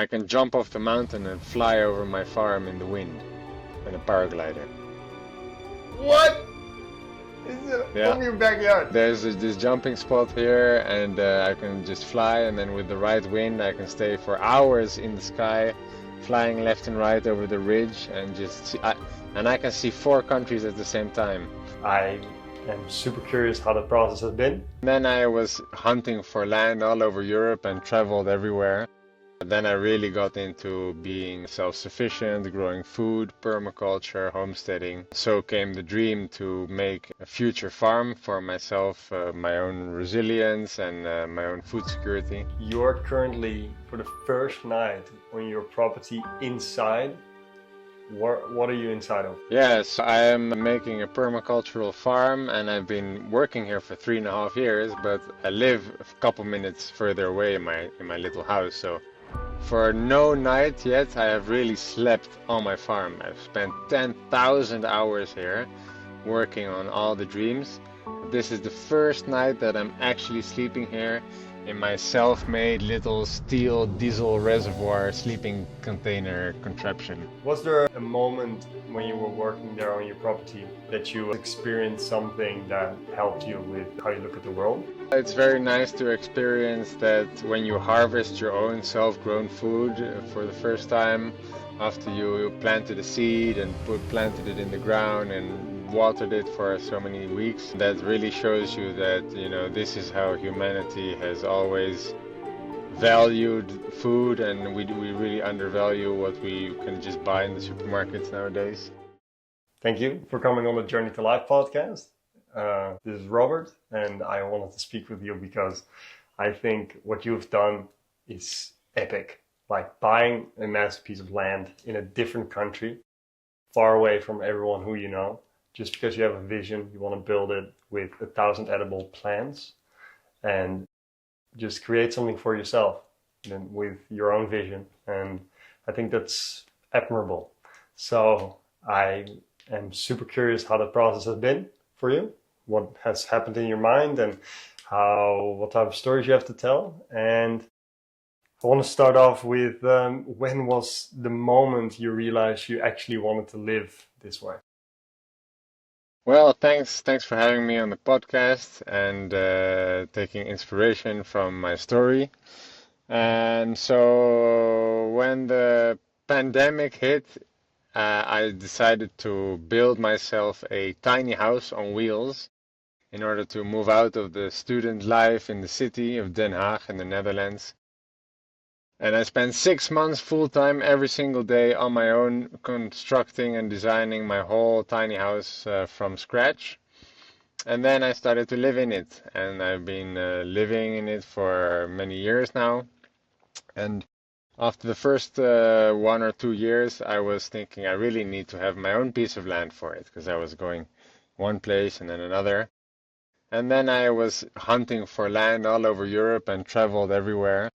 I can jump off the mountain and fly over my farm in the wind in a paraglider. What? Is it Yeah. from your backyard? There's this jumping spot here, and I can just fly, and then with the right wind I can stay for hours in the sky, flying left and right over the ridge, and and I can see 4 countries at the same time. I am super curious how the process has been. Then I was hunting for land all over Europe and traveled everywhere. Then I really got into being self-sufficient, growing food, permaculture, homesteading. So came the dream to make a future farm for myself, my own resilience and my own food security. You're currently, for the first night, on your property inside. What are you inside of? Yes, I am making a permacultural farm, and I've been working here for 3.5 years, but I live a couple minutes further away in my little house. So for no night yet, I have really slept on my farm. I've spent 10,000 hours here working on all the dreams. This is the first night that I'm actually sleeping here in my self-made little steel diesel reservoir sleeping container contraption. Was there a moment when you were working there on your property that you experienced something that helped you with how you look at the world? It's very nice to experience that when you harvest your own self-grown food for the first time, after you planted a seed and planted it in the ground and watered it for so many weeks, that really shows you that, this is how humanity has always valued food, and we really undervalue what we can just buy in the supermarkets nowadays. Thank you for coming on the Journey to Life podcast. This is Robert, and I wanted to speak with you because I think what you've done is epic. Like buying a massive piece of land in a different country, far away from everyone who you know, just because you have a vision, you want to build it with 1,000 edible plants and just create something for yourself and with your own vision. And I think that's admirable. So I am super curious how the process has been for you, what has happened in your mind, and what type of stories you have to tell. And I want to start off with when was the moment you realized you actually wanted to live this way? Well, thanks for having me on the podcast and taking inspiration from my story. And so when the pandemic hit, I decided to build myself a tiny house on wheels in order to move out of the student life in the city of Den Haag in the Netherlands. And I spent 6 months full-time every single day on my own, constructing and designing my whole tiny house from scratch. And then I started to live in it, and I've been living in it for many years now. And after the first 1 or 2 years, I was thinking I really need to have my own piece of land for it, because I was going one place and then another. And then I was hunting for land all over Europe and traveled everywhere.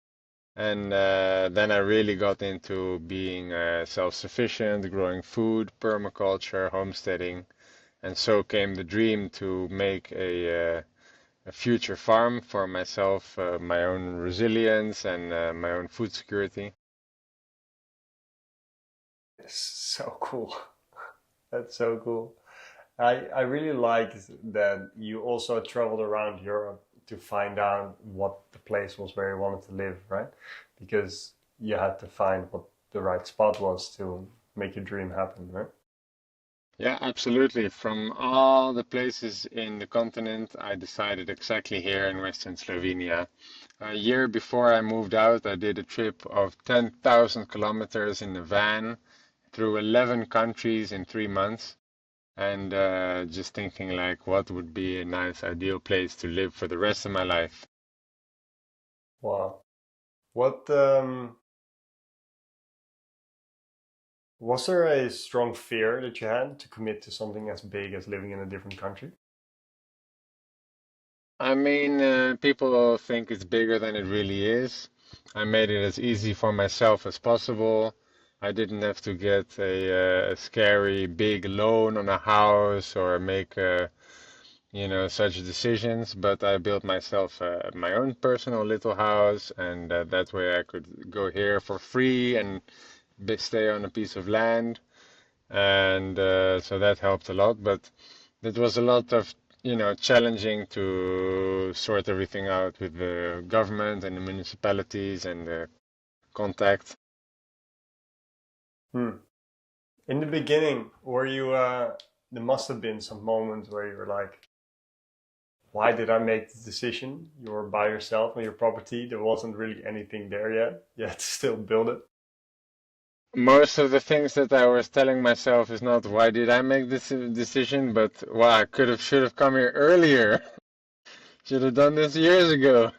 And then I really got into being self-sufficient, growing food, permaculture, homesteading. And so came the dream to make a future farm for myself, my own resilience and my own food security. So cool. That's so cool. I really liked that you also traveled around Europe to find out what the place was where you wanted to live, right? Because you had to find what the right spot was to make your dream happen, right? Yeah, absolutely. From all the places in the continent, I decided exactly here in Western Slovenia. A year before I moved out, I did a trip of 10,000 kilometers in a van through 11 countries in 3 months. And just thinking like what would be a nice ideal place to live for the rest of my life. Wow. What was there a strong fear that you had to commit to something as big as living in a different country? I mean, people think it's bigger than it really is. I made it as easy for myself as possible. I didn't have to get a scary big loan on a house or make such decisions, but I built myself my own personal little house, and that way I could go here for free and stay on a piece of land, and so that helped a lot. But it was a lot of, challenging to sort everything out with the government and the municipalities and the contact. Hmm. In the beginning, were you, there must have been some moments where you were like, why did I make this decision? You were by yourself on your property. There wasn't really anything there yet. You had to still build it. Most of the things that I was telling myself is not why did I make this decision, but why I should have come here earlier. Should have done this years ago.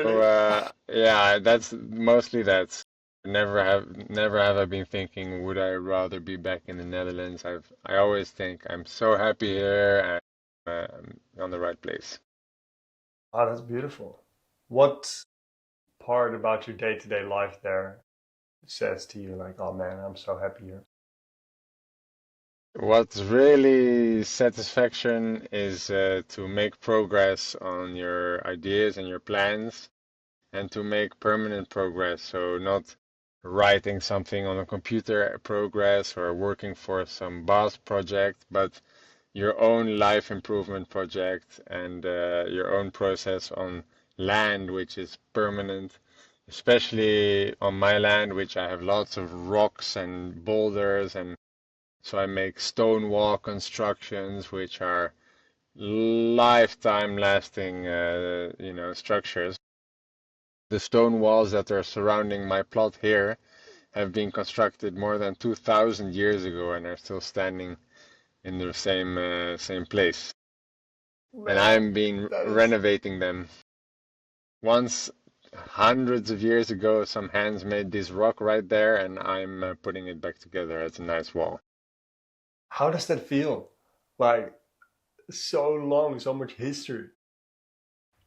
So Really? yeah, that's mostly that. Never have I been thinking, would I rather be back in the Netherlands? I always think I'm so happy here and I'm on the right place. Oh, that's beautiful. What part about your day-to-day life there says to you like, oh man, I'm so happy here? What's really satisfaction is to make progress on your ideas and your plans, and to make permanent progress. So not writing something on a computer progress or working for some boss project, but your own life improvement project and your own process on land, which is permanent, especially on my land, which I have lots of rocks and boulders, and so I make stone wall constructions, which are lifetime lasting, structures. The stone walls that are surrounding my plot here have been constructed more than 2,000 years ago and are still standing in the same place. And Man, I'm been that is renovating them. Once, hundreds of years ago, some hands made this rock right there, and I'm putting it back together as a nice wall. how does that feel? Like so long, so much history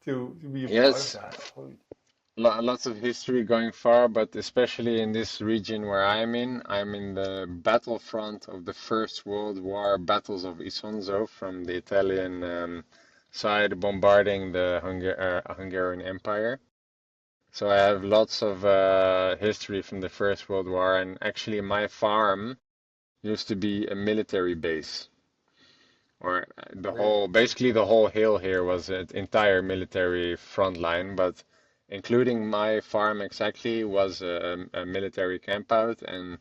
to be a part of Yes, that. Holy- lots of history going far, but especially in this region where I'm in the battlefront of the First World War battles of Isonzo from the Italian side bombarding the Hungarian Empire. So I have lots of history from the First World War, and actually my farm used to be a military base, or Really? basically the whole hill here was an entire military front line, but including my farm exactly was a military camp out, and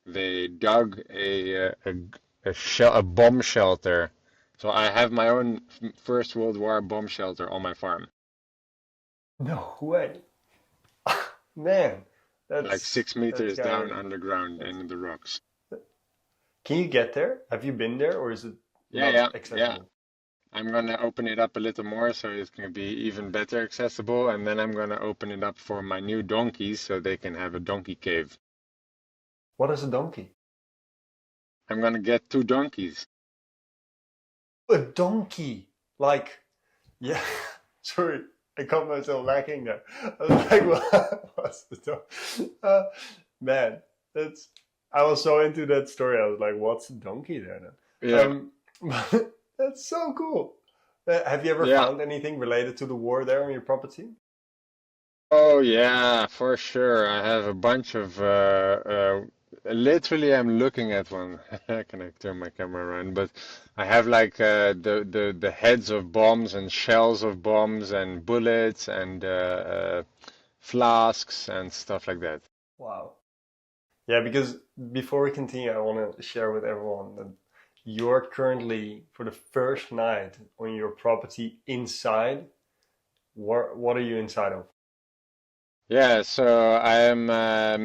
they dug a bomb shelter. So I have my own First World War bomb shelter on my farm, No way. Man, like that's 6 meters kind down of underground that's, in the rocks. can you get there? Have you been there or is it Yeah, not yeah, yeah. accessible? I'm gonna open it up a little more so it's gonna be even better accessible, and then I'm gonna open it up for my new donkeys so they can have a donkey cave. What is a donkey? I'm gonna get 2 donkeys. A donkey. Like, yeah, sorry, I caught myself lacking there. I was like, what's the donkey? Man, that's, I was so into that story. I was like, what's a donkey there then? Yeah, That's so cool. Have you ever yeah. found anything related to the war there on your property? Oh yeah, for sure. I have a bunch of literally I'm looking at one. Can I turn my camera around? But I have like the heads of bombs and shells of bombs and bullets and flasks and stuff like that. Wow. Yeah, because before we continue, I want to share with everyone that you're currently, for the first night on your property inside. What are you inside of? Yeah, so I am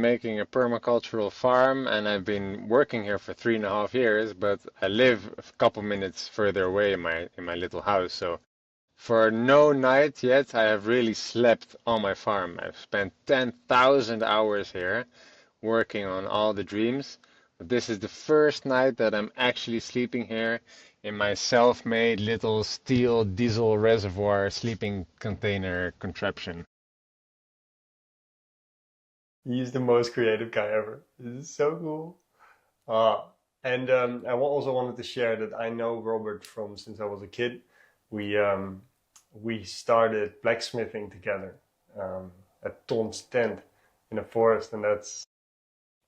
making a permacultural farm, and I've been working here for 3.5 years, but I live a couple minutes further away in my little house. So for no night yet, I have really slept on my farm. I've spent 10,000 hours here working on all the dreams. But this is the first night that I'm actually sleeping here in my self-made little steel diesel reservoir sleeping container contraption. He's the most creative guy ever. This is so cool. Ah, And also wanted to share that I know Robert from since I was a kid. We started blacksmithing together at Ton's tent in a forest, and that's,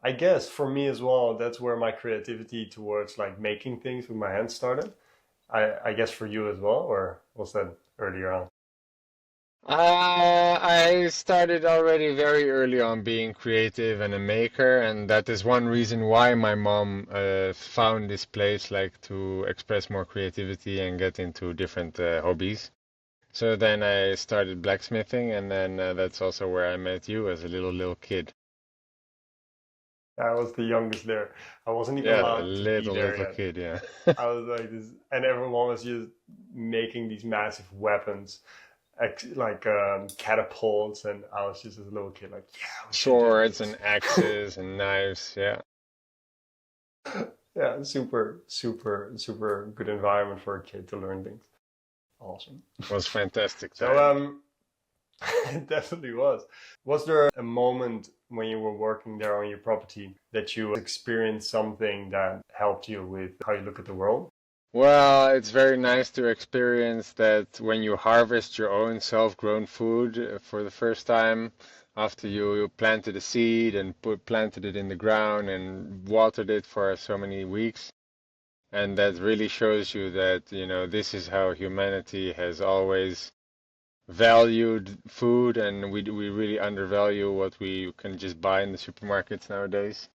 I guess, for me as well. That's where my creativity towards like making things with my hands started. I guess for you as well, or was that earlier on? I started already very early on being creative and a maker, and that is one reason why my mom found this place like to express more creativity and get into different hobbies. So then I started blacksmithing, and then that's also where I met you as a little kid. I was the youngest there. I wasn't even Yeah, a allowed to be there little yet. kid, yeah. I was like this, and everyone was just making these massive weapons, like catapults, and I was just a little kid, like, yeah, we should do Swords this. and axes and knives, yeah. Yeah, super, super, super good environment for a kid to learn things. Awesome. It was fantastic So, time. it definitely was. Was there a moment when you were working there on your property that you experienced something that helped you with how you look at the world? Well, it's very nice to experience that when you harvest your own self-grown food for the first time, after you planted a seed and planted it in the ground and watered it for so many weeks. And that really shows you that, this is how humanity has always valued food, and we really undervalue what we can just buy in the supermarkets nowadays.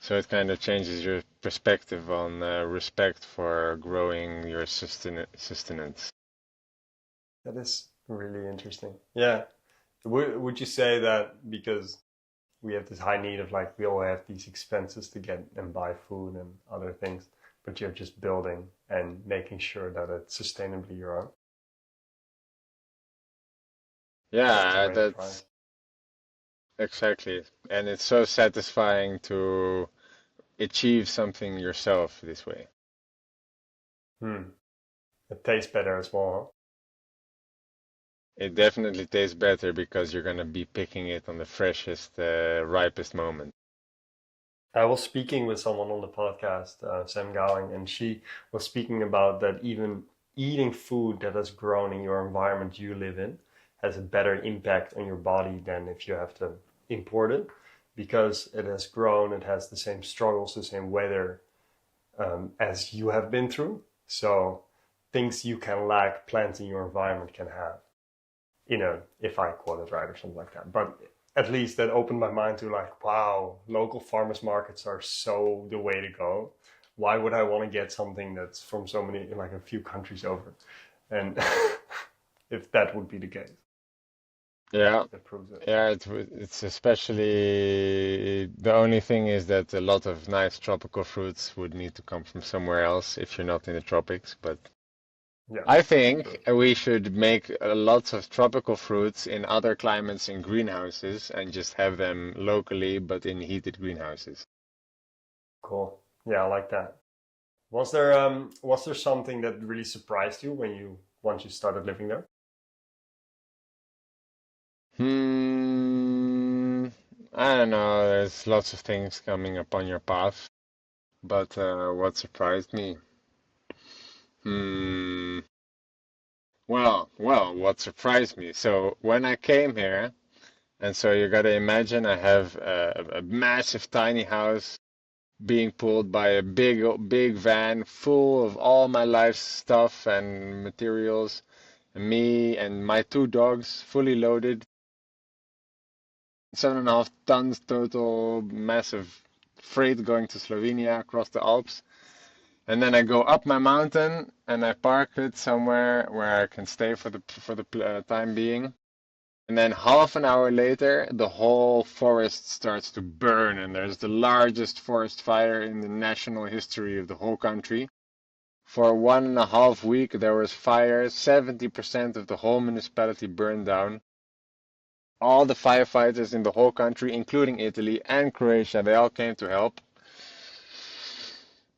So it kind of changes your perspective on respect for growing your sustenance. That is really interesting. Yeah. Would you say that because we have this high need of like we all have these expenses to get and buy food and other things, but you're just building and making sure that it's sustainably your own? That's the Yeah, way to try. that's exactly. And it's so satisfying to achieve something yourself this way. Hmm. It tastes better as well, It definitely tastes better because you're gonna be picking it on the freshest, ripest moment. huh? I was speaking with someone on the podcast, Sam Gowing, and she was speaking about that even eating food that has grown in your environment you live in has a better impact on your body than if you have to import it because it has grown, it has the same struggles, the same weather as you have been through. So things you can lack, plants in your environment can have. If I quote it right or something like that. But at least that opened my mind to like, wow, local farmers markets are so the way to go. Why would I want to get something that's from so many, like a few countries over? And if that would be the case, Yeah, that proves it. yeah, it's especially the only thing is that a lot of nice tropical fruits would need to come from somewhere else if you're not in the tropics. But Yeah, I true. think we should make lots of tropical fruits in other climates in greenhouses and just have them locally, but in heated greenhouses. Cool. Yeah, I like that. Was there something that really surprised you when you once you started living there? Hmm, I don't know. There's lots of things coming upon your path, but what surprised me? Hmm. Well, what surprised me? So when I came here, and so you gotta imagine I have a massive tiny house being pulled by a big van full of all my life's stuff and materials, and me and my two dogs fully loaded, 7.5 tons total, massive freight going to Slovenia across the Alps. And then I go up my mountain and I park it somewhere where I can stay for the time being. And then half an hour later, the whole forest starts to burn, and there's the largest forest fire in the national history of the whole country. For 1.5 weeks, there was fire. 70% of the whole municipality burned down. All the firefighters in the whole country, including Italy and Croatia, they all came to help.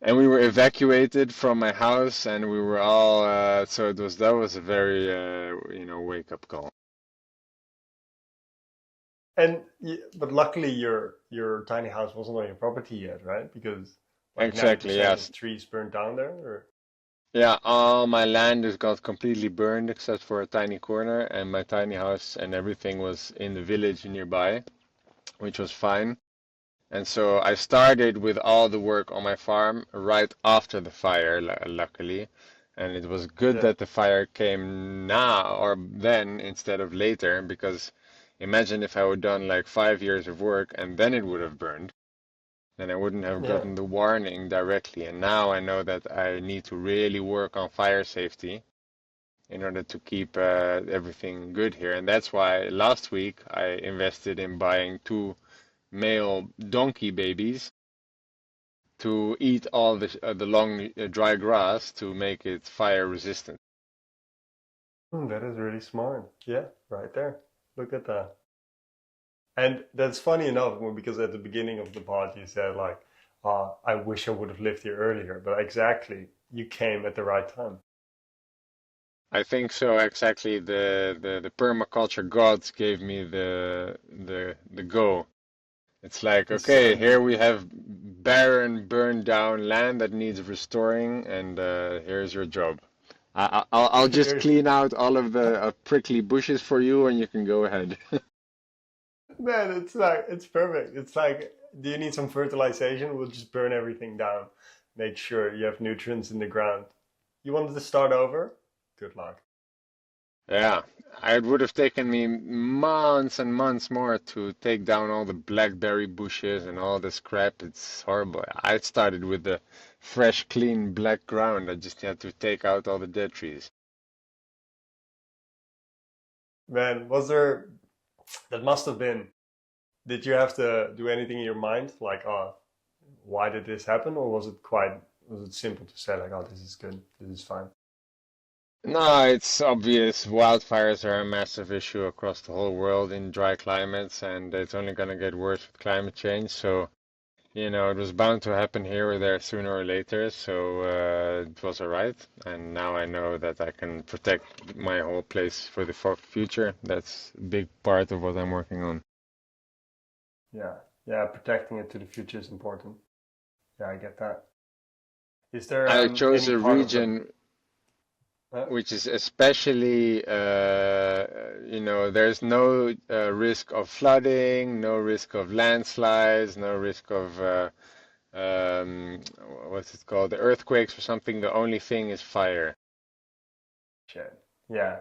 And we were evacuated from my house, and we were all. So that was a very wake up call. But luckily, your tiny house wasn't on your property yet, right? Because Like Exactly, 90% yes. of trees burned down there, or Yeah, all my land has got completely burned except for a tiny corner, and my tiny house and everything was in the village nearby, which was fine. And so I started with all the work on my farm right after the fire, luckily. And it was good yeah, that the fire came now or then instead of later, because imagine if I would done like 5 years of work and then it would have burned. Then I wouldn't have yeah. gotten the warning directly. And now I know that I need to really work on fire safety in order to keep everything good here. And that's why last week I invested in buying two male donkey babies to eat all the long dry grass to make it fire resistant. That is really smart. Yeah, right there. Look at that. And that's funny enough because at the beginning of the pod you said like, I wish I would have lived here earlier, but exactly, you came at the right time. I think so exactly. The permaculture gods gave me the go. It's like, The okay, sign. here we have barren, burned down land that needs restoring, and here's your job. I'll just Here's, clean out all of the prickly bushes for you, and you can go ahead. man, it's like it's perfect. It's like, do you need some fertilization? We'll just burn everything down. Make sure you have nutrients in the ground. You wanted to start over? Good luck. Yeah, it would have taken me months and months more to take down all the blackberry bushes and all the scrap. It's horrible. I started with the fresh, clean black ground. I just had to take out all the dead trees. Man, was there, that must have been, did you have to do anything in your mind? Like, why did this happen? Or was it simple to say like, oh, this is good, this is fine? No, it's obvious. Wildfires are a massive issue across the whole world in dry climates, and it's only going to get worse with climate change. So, it was bound to happen here or there sooner or later, so it was alright. And now I know that I can protect my whole place for the future. That's a big part of what I'm working on. Yeah, yeah, protecting it to the future is important. Yeah, I get that. Is there I chose any a part of the, region uh, which is especially, there's no risk of flooding, no risk of landslides, no risk of um, what's it called, the earthquakes or something. The only thing is fire. shit? Yeah,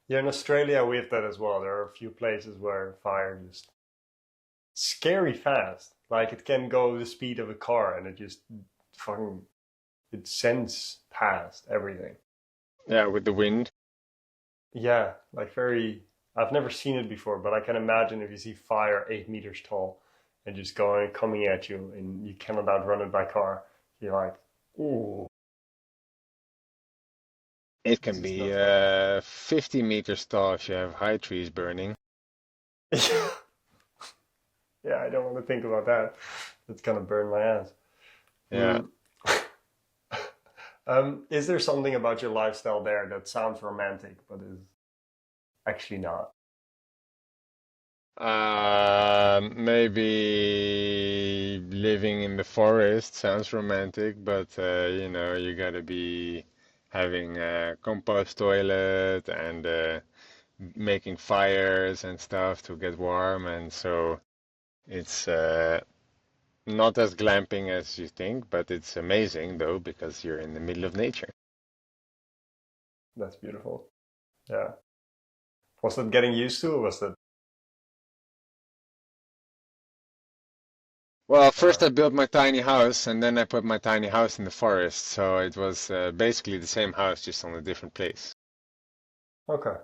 yeah. In Australia, we have that as well. There are a few places where fire just scary fast. Like it can go the speed of a car, and it just fucking it sends past everything. Yeah, with the wind. Yeah, like very. I've never seen it before, but I can imagine if you see fire 8 meters tall and just going coming at you, and you cannot outrun it by car. You're like, ooh, It this can is be not fun. 50 meters tall if you have high trees burning. Yeah, I don't want to think about that. It's gonna burn my ass. Yeah. Mm. Is there something about your lifestyle there that sounds romantic, but is actually not? Maybe living in the forest sounds romantic, but you gotta be having a compost toilet and making fires and stuff to get warm, and so it's not as glamping as you think, but it's amazing though because you're in the middle of nature. That's beautiful. Yeah. Was that getting used to, or was that? Well, Uh, first I built my tiny house, and then I put my tiny house in the forest, so it was basically the same house, just on a different place. okay.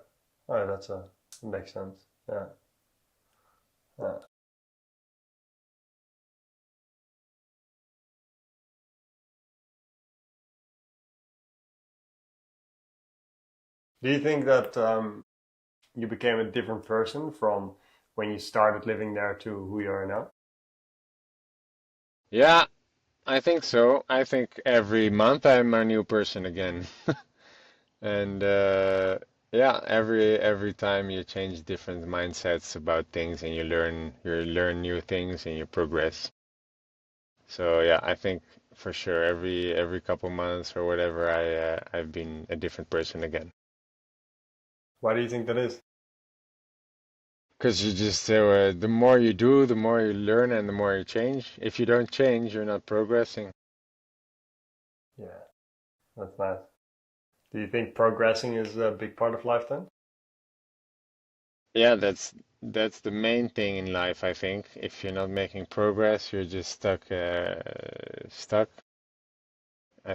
All right, that makes sense. Yeah. Yeah. Do you think that you became a different person from when you started living there to who you are now? Yeah, I think so. I think every month I'm a new person again. And yeah, every time you change different mindsets about things and you learn new things and you progress. So yeah, I think for sure. Every couple months or whatever, I've been a different person again. Why do you think that is? Because you just the more you do, the more you learn, and the more you change. If you don't change, you're not progressing. Yeah, that's nice. Do you think progressing is a big part of life then? Yeah, that's the main thing in life, I think. If you're not making progress, you're just stuck. I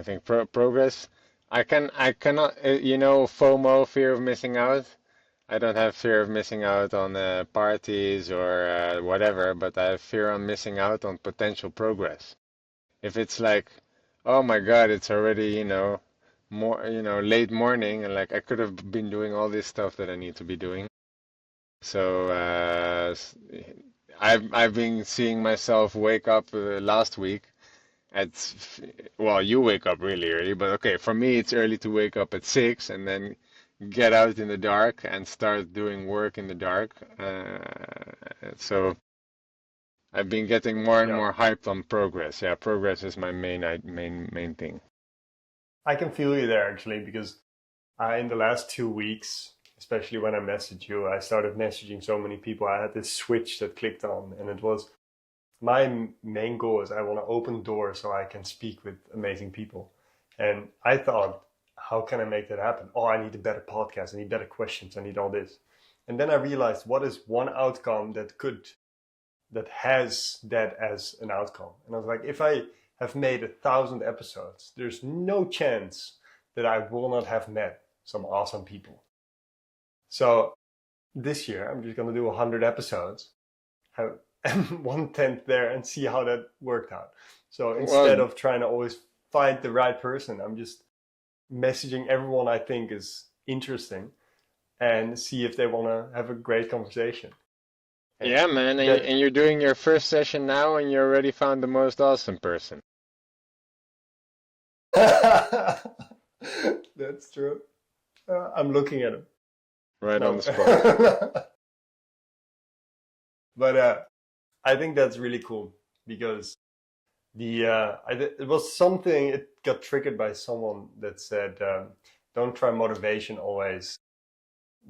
think progress. I cannot. FOMO, fear of missing out. I don't have fear of missing out on parties or whatever, but I have fear on missing out on potential progress. If it's like, oh my God, it's already, late morning, and like I could have been doing all this stuff that I need to be doing. So I've been seeing myself wake up last week at well, you wake up really early, but okay, for me it's early to wake up at 6 and then get out in the dark and start doing work in the dark. So I've been getting more and Yeah. more hyped on progress. Yeah, progress is my main thing. I can feel you there actually because in the last 2 weeks, especially when I messaged you, I started messaging so many people. I had this switch that clicked on, and it was my main goal is I want to open doors so I can speak with amazing people. And I thought, how can I make that happen? Oh, I need a better podcast. I need better questions. I need all this. And then I realized what is one outcome that has that as an outcome. And I was like, if I have made 1,000 episodes, there's no chance that I will not have met some awesome people. So this year, I'm just going to do 100 episodes, have 1/10 there, and see how that worked out. So instead Well, of trying to always find the right person, I'm just messaging everyone I think is interesting and see if they want to have a great conversation. And yeah, man, that and you're doing your first session now, and you already found the most awesome person. that's true. I'm looking at him. Right on No. the spot. But I think that's really cool because it was something, it got triggered by someone that said, don't try motivation always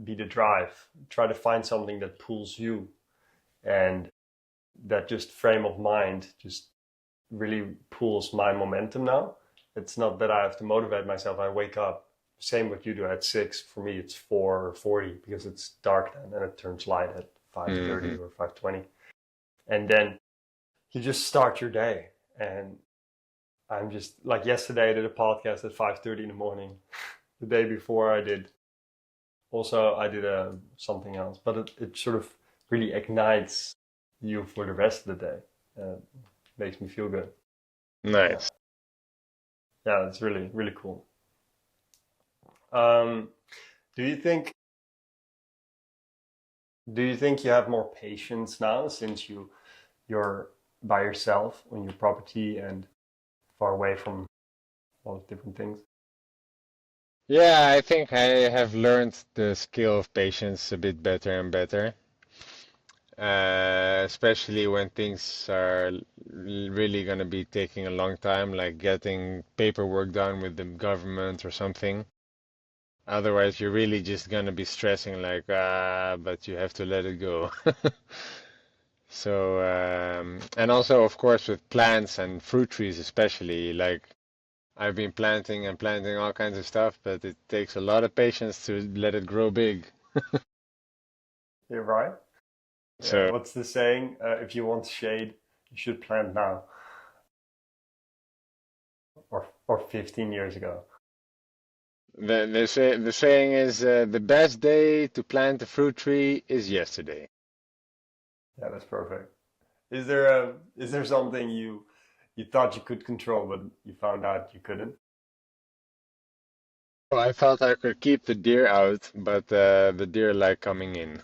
be the drive. Try to find something that pulls you, and that just frame of mind just really pulls my momentum now. It's not that I have to motivate myself. I wake up, same what you do, at 6. For me, it's 4:40 because it's dark then, and it turns light at 5:30 Hmm. or 5:20. And then you just start your day. And I'm just like yesterday, I did a podcast at 5:30 in the morning. The day before, I did something else, but it sort of really ignites you for the rest of the day. Makes me feel good. Yeah, Nice. yeah, it's really really cool. Um, do you think you have more patience now since you're by yourself on your property and far away from all the different things? Yeah, I think I have learned the skill of patience a bit better and better. Especially when things are really going to be taking a long time, like getting paperwork done with the government or something. Otherwise, you're really just going to be stressing, like, but you have to let it go. So, and also, of course, with plants and fruit trees, especially, like, I've been planting and planting all kinds of stuff, but it takes a lot of patience to let it grow big. You're right. Yeah. So, What's the saying? If you want shade, you should plant now, or 15 years ago. the saying is the best day to plant a fruit tree is yesterday. Yeah, that's perfect. Is there something you thought you could control, but you found out you couldn't? Well, I felt I could keep the deer out, but the deer like coming in.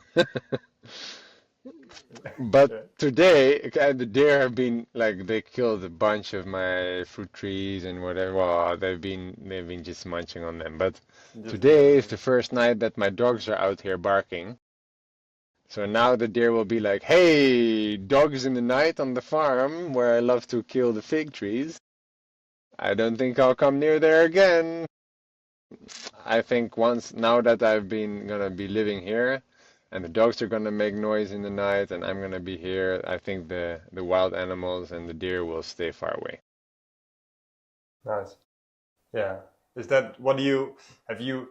But Yeah, today, the deer have been like they killed a bunch of my fruit trees and whatever. Well, they've been just munching on them. But just today is enjoying. the first night that my dogs are out here barking. So now the deer will be like, "Hey, dogs in the night on the farm where I love to kill the fig trees." I don't think I'll come near there again. I think once now that I've been gonna be living here, and the dogs are gonna make noise in the night, and I'm gonna be here, I think the wild animals and the deer will stay far away. Nice. Yeah. Is that what do you have you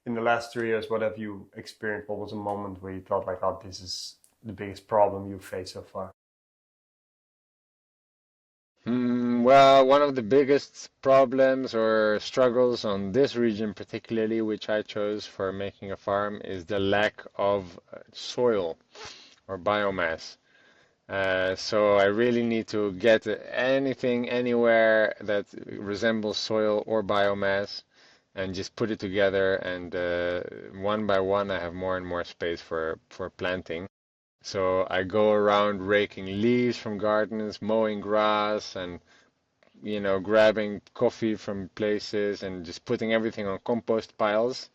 in the last 3 years? What have you experienced? What was a moment where you felt like, oh, this is the biggest problem you've faced so far? Well, one of the biggest problems or struggles on this region, particularly, which I chose for making a farm, is the lack of soil or biomass. So I really need to get anything anywhere that resembles soil or biomass and just put it together. And one by one, I have more and more space for planting. So I go around raking leaves from gardens, mowing grass, and grabbing coffee from places and just putting everything on compost piles.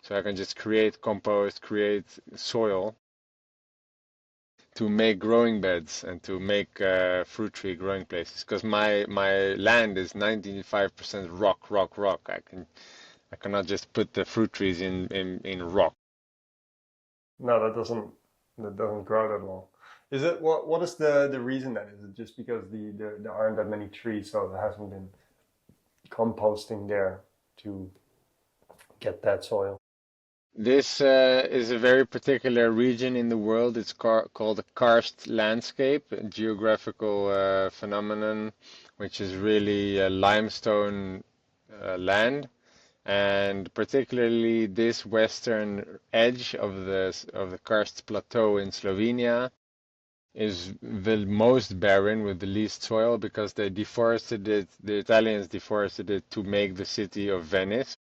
So I can just create compost, create soil to make growing beds and to make fruit tree growing places. Because my land is 95% rock, rock, rock. I cannot just put the fruit trees in rock. No, that doesn't grow that well. Is it what is the reason then? Is it just because there aren't that many trees, so there hasn't been composting there to get that soil? This is a very particular region in the world. It's called a karst landscape, a geographical phenomenon, which is really a limestone land, and particularly this western edge of the karst plateau in Slovenia is the most barren with the least soil because they deforested it. The Italians deforested it to make the city of Venice,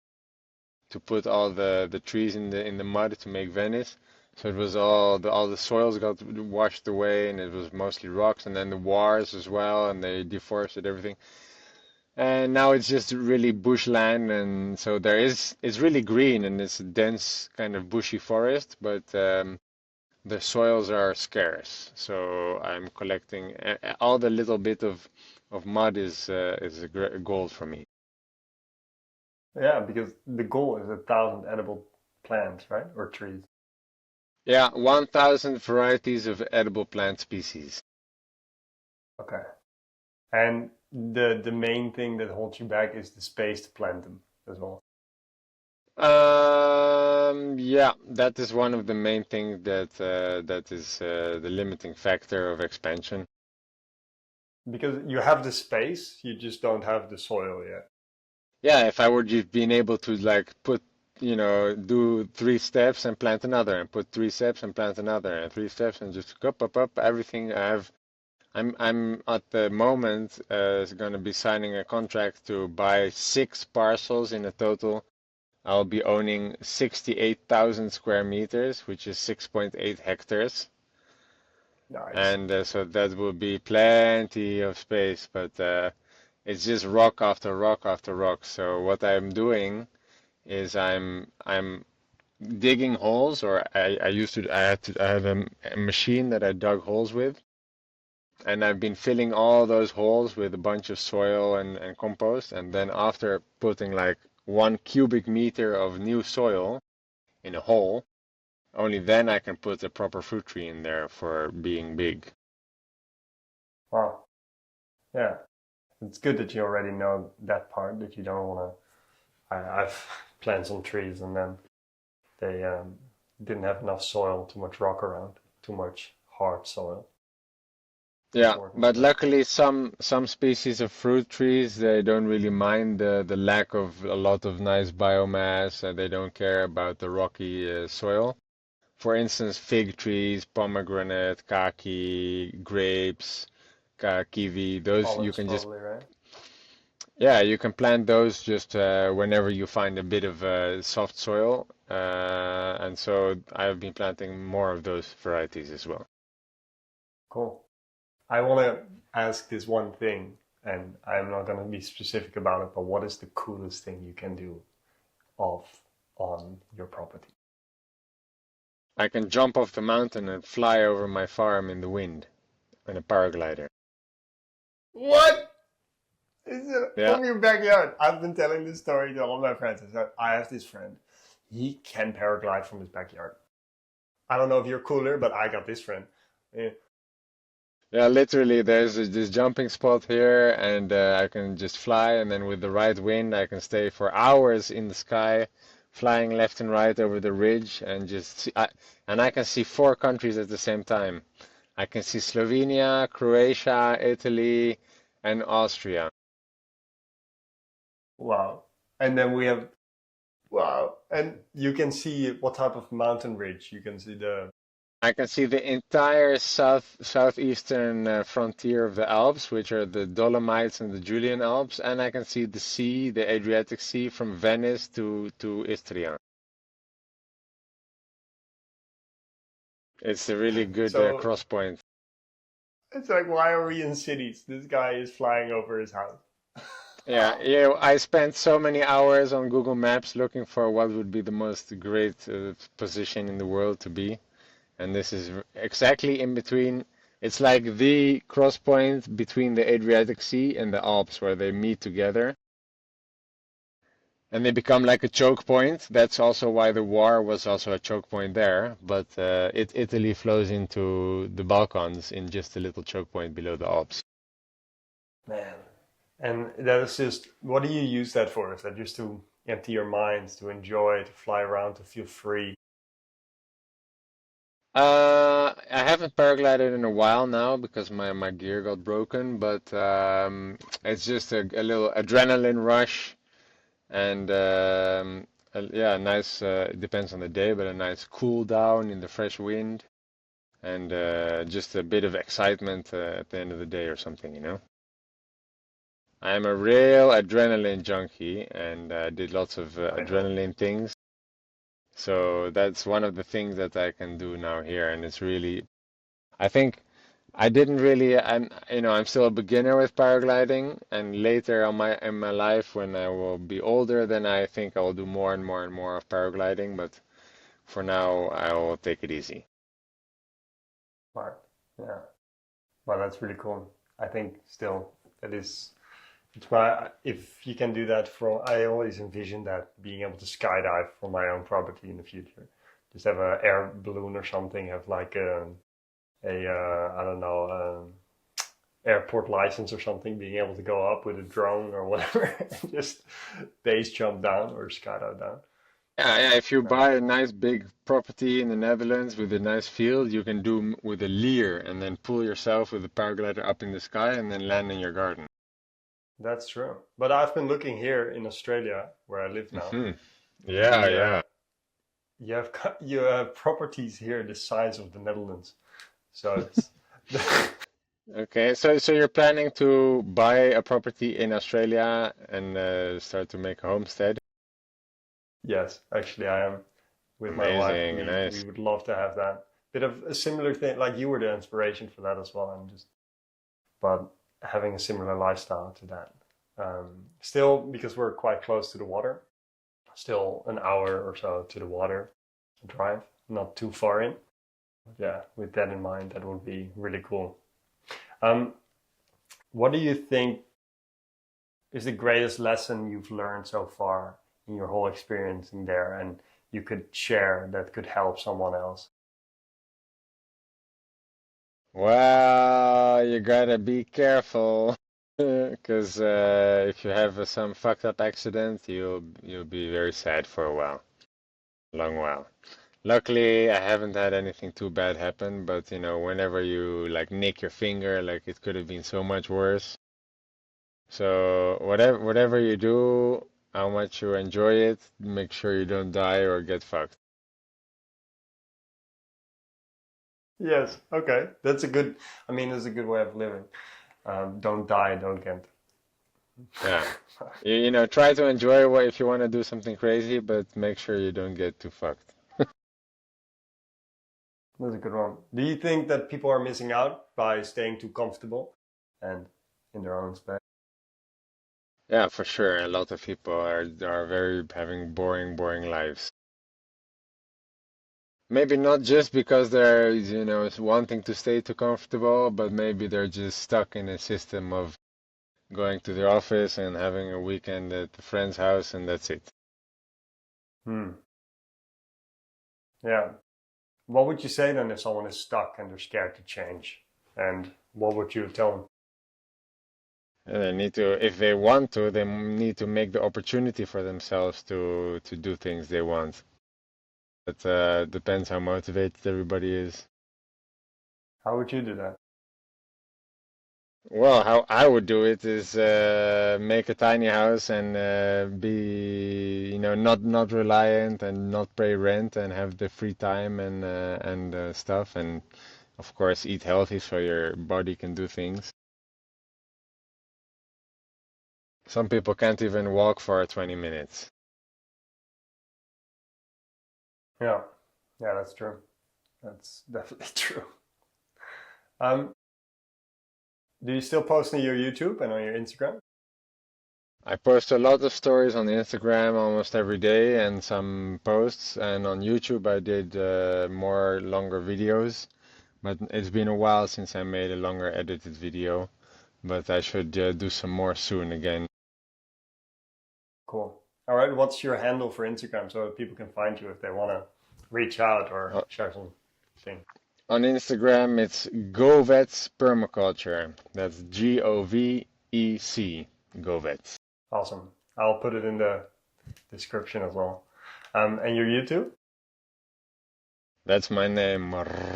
to put all the trees in the mud to make Venice. So it was all the soils got washed away, and it was mostly rocks, and then the wars as well, and they deforested everything. And now it's just really bushland, and so it's really green and it's a dense kind of bushy forest, but the soils are scarce. So I'm collecting all the little bit of mud is a gold for me. Yeah, because the goal is 1,000 edible plants, right? Or trees. Yeah, 1,000 varieties of edible plant species. Okay. And the main thing that holds you back is the space to plant them as well. Yeah, that is one of the main things that is the limiting factor of expansion. Because you have the space, you just don't have the soil yet. Yeah, if I were just being able to like put, do 3 steps and plant another, and put 3 steps and plant another, and 3 steps and just up, everything I have. I'm at the moment is going to be signing a contract to buy 6 parcels in a total. I'll be owning 68,000 square meters, which is 6.8 hectares. Nice. And so that will be plenty of space, but it's just rock after rock after rock. So what I'm doing is I'm digging holes, or I had a machine that I dug holes with, and I've been filling all those holes with a bunch of soil and compost, and then after putting like 1 cubic meter of new soil in a hole, only then I can put a proper fruit tree in there for being big. Wow. Yeah. It's good that you already know that part, that you don't want to. I've planted some trees and then they didn't have enough soil, too much rock around, too much hard soil Yeah, before it can but spread. luckily some species of fruit trees, they don't really mind the lack of a lot of nice biomass, and they don't care about the rocky soil. For instance, fig trees, pomegranate, kaki, grapes, kiwi, those you Olives can just, probably, right? yeah, you can plant those just whenever you find a bit of soft soil. And so I've been planting more of those varieties as well. Cool. I want to ask this one thing, and I'm not going to be specific about it, but what is the coolest thing you can do off on your property? I can jump off the mountain and fly over my farm in the wind in a paraglider. What? Yeah. From your backyard. I've been telling this story to all my friends. I said, I have this friend. He can paraglide from his backyard. I don't know if you're cooler, but I got this friend. Yeah. Yeah, literally, there's this jumping spot here, and I can just fly, and then with the right wind, I can stay for hours in the sky, flying left and right over the ridge, and and I can see four countries at the same time. I can see Slovenia, Croatia, Italy, and Austria. Wow. And then we have, wow. And you can see what type of mountain ridge. You can see the, I can see the entire southeastern frontier of the Alps, which are the Dolomites and the Julian Alps, and I can see the sea, the Adriatic Sea, from Venice to Istria. It's a really good so cross point. it's like, why are we in cities? This guy is flying over his house. Yeah, yeah. I spent so many hours on Google Maps looking for what would be the most great position in the world to be, and this is exactly in between. It's like the cross point between the Adriatic Sea and the Alps, where they meet together, and they become like a choke point. That's also why the war was also a choke point there. But Italy flows into the Balkans in just a little choke point below the Alps. Man. And that is just, what do you use that for? Is that just to empty your mind, to enjoy, to fly around, to feel free? I haven't paraglided in a while now because my gear got broken, but it's just a little adrenaline rush and yeah, a nice, it depends on the day, but a nice cool down in the fresh wind and just a bit of excitement at the end of the day or something, you know? I'm a real adrenaline junkie and did lots of I know. adrenaline things. So that's one of the things that I can do now here, and it's really, I think I didn't really, I'm still a beginner with paragliding, and later on in my life, when I will be older, then I think I will do more and more and more of paragliding. But for now, I will take it easy. Smart. Yeah. Well, that's really cool. I think still that is, it's my, if you can do that from, I always envision that being able to skydive from my own property in the future. Just have a air balloon or something, have like I don't know, airport license or something, being able to go up with a drone or whatever, and just base jump down or skydive down. Yeah, yeah. If you Uh, buy a nice big property in the Netherlands with a nice field, you can do with a Lear and then pull yourself with a paraglider up in the sky and then land in your garden. that's true. But I've been looking here in Australia, where I live now. Hmm. Yeah, The yeah. you have properties here the size of the Netherlands, so it's Okay, so you're planning to buy a property in Australia and start to make a homestead? yes, actually I am with my wife. Amazing, We nice. would love to have that bit of a similar thing. Like you were the inspiration for that as well. I'm just but having a similar lifestyle to that. Still, because we're quite close to the water, still an hour or so to the water drive, not too far in. Yeah, with that in mind, that would be really cool. Um, what do you think is the greatest lesson you've learned so far in your whole experience in there and you could share that could help someone else? Well, you gotta be careful, because if you have some fucked up accident, you'll be very sad for a while, long while. Luckily, I haven't had anything too bad happen, but whenever you like nick your finger, like it could have been so much worse. So whatever you do, how much you enjoy it, make sure you don't die or get fucked. Yes, okay. That's a good, I mean, that's a good way of living. Don't die, don't get. Yeah. Try to enjoy what if you want to do something crazy, but make sure you don't get too fucked. That's a good one. Do you think that people are missing out by staying too comfortable and in their own space? Yeah, for sure. A lot of people are very having boring lives. Maybe not just because they're, wanting to stay too comfortable, but maybe they're just stuck in a system of going to the office and having a weekend at a friend's house, and that's it. Hmm. Yeah. What would you say then if someone is stuck and they're scared to change? And what would you tell them? And they need to, if they want to, they need to make the opportunity for themselves to do things they want. But depends how motivated everybody is. How would you do that? Well, how I would do it is make a tiny house and be, not reliant and not pay rent and have the free time and stuff, and of course eat healthy so your body can do things. Some people can't even walk for 20 minutes. Yeah. Yeah, that's true. That's definitely true. Um, do you still post on your YouTube and on your Instagram? I post a lot of stories on Instagram almost every day and some posts, and on YouTube I did more longer videos. But it's been a while since I made a longer edited video, but I should do some more soon again. Cool. All right. What's your handle for Instagram so that people can find you if they want to reach out or Uh, share something? on Instagram, it's Govets Permaculture. That's Govec, Govets. Awesome. I'll put it in the description as well. And your YouTube? That's my name,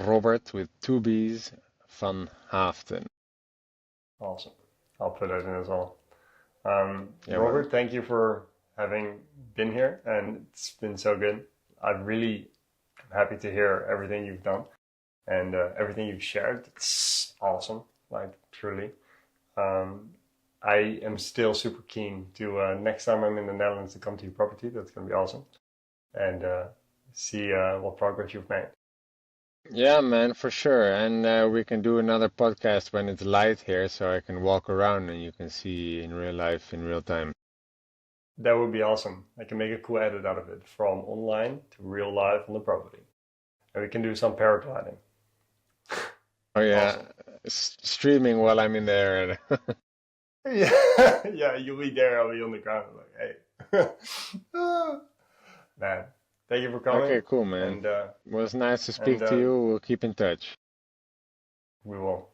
Robbert with two B's, van Haaften. Awesome. I'll put it in as well. Yeah, man. Robert, thank you for having been here, and it's been so good. I'm really happy to hear everything you've done and everything you've shared. It's awesome, like truly. Um, I am still super keen to next time I'm in the Netherlands to come to your property. That's going to be awesome, and see what progress you've made. Yeah, man, for sure. And we can do another podcast when it's light here, so I can walk around and you can see in real life, in real time. That would be awesome. I can make a cool edit out of it from online to real life on the property, and we can do some paragliding. Oh yeah, Awesome. streaming while I'm in there. Yeah, yeah, you'll be there, I'll be on the ground. Like, hey, man, thank you for coming, Okay, cool, man. and It was nice to and speak to you. We'll keep in touch. we will.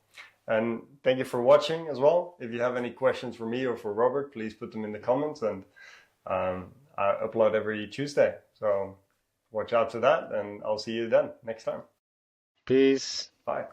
And thank you for watching as well. If you have any questions for me or for Robert, please put them in the comments. And I upload every Tuesday, so watch out for that. And I'll see you then next time. Peace. Bye.